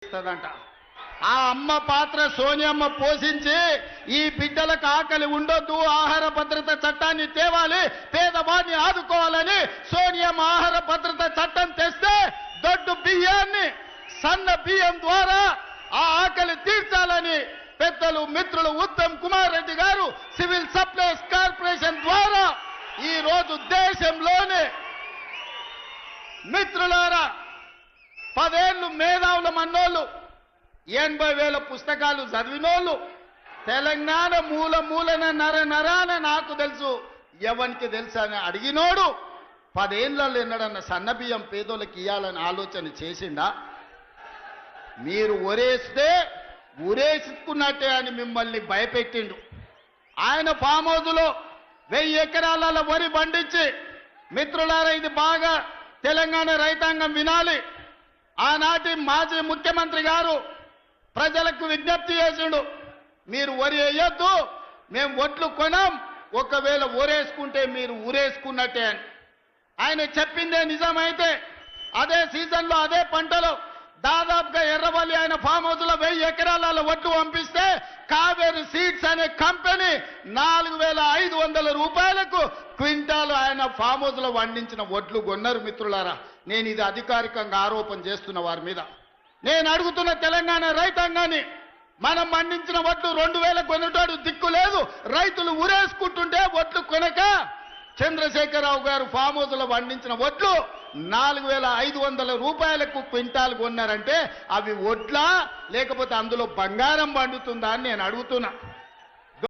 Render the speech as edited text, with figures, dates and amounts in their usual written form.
ఇస్తదంట. ఆ అమ్మ పాత్ర సోనియమ్మ పోషించి ఈ బిడ్డలకు ఆకలి ఉండొద్దు, ఆహార భద్రత చట్టాన్ని తేవాలి, పేదవాడిని ఆదుకోవాలని సోనియమ్మ ఆహార భద్రత చట్టం తెస్తే దొడ్డు బియ్యాన్ని సన్న బియ్యం ద్వారా ఆ ఆకలి తీర్చాలని పెద్దలు మిత్రులు ఉత్తమ్ కుమార్ రెడ్డి గారు సివిల్ సప్లైస్ కార్పొరేషన్ ద్వారా ఈ రోజు దేశంలోనే మిత్రులారా 10 ఏళ్ళు మేధావుల మన్నోళ్ళు 80,000 పుస్తకాలు చదివినోళ్ళు తెలంగాణ మూల మూలన నరాన నాకు తెలుసు ఎవరికి తెలుసు అని అడిగినోడు 10 ఏళ్ళలో ఎన్నడన్న సన్నబియ్యం పేదోళ్ళకి ఇవ్వాలని ఆలోచన చేసిండా? మీరు ఒరేస్తే ఉరేసుకున్నట్టే అని మిమ్మల్ని భయపెట్టిండు. ఆయన ఫామ్ హౌస్లో 1000 ఎకరాల వరి పండించి, మిత్రులారా ఇది బాగా తెలంగాణ రైతాంగం వినాలి, ఆనాటి మాజీ ముఖ్యమంత్రి గారు ప్రజలకు విజ్ఞప్తి చేసిండు, మీరు వరి వేయొద్దు, మేము ఒట్లు కొనం, ఒకవేళ ఒరేసుకుంటే మీరు ఊరేసుకున్నట్టే అని. ఆయన చెప్పిందే నిజమైతే అదే సీజన్లో అదే పంటలో దాదాపుగా ఎర్రవల్లి ఆయన ఫామ్ హౌస్లో 1000 ఎకరాల ఒట్లు పంపిస్తే కావేరి సీడ్స్ అనే కంపెనీ 4,500 రూపాయలకు క్వింటాలు ఆయన ఫామ్ హౌస్లో పండించిన ఒట్లు కొన్నారు. మిత్రులారా, నేను ఇది అధికారికంగా ఆరోపణ చేస్తున్న వారి మీద. నేను అడుగుతున్న తెలంగాణ రైతాంగాన్ని, మనం పండించిన ఒట్లు 2,000 కొనేటాడు దిక్కు లేదు, రైతులు ఉరేసుకుంటుంటే ఒట్లు కొనక చంద్రశేఖరరావు గారు ఫామ్ హౌస్లో పండించిన ఒట్లు 4,500 రూపాయలకు క్వింటాల్ కొన్నారంటే అవి ఒడ్లా లేకపోతే అందులో బంగారం పండుతుందా అని నేను అడుగుతున్నా.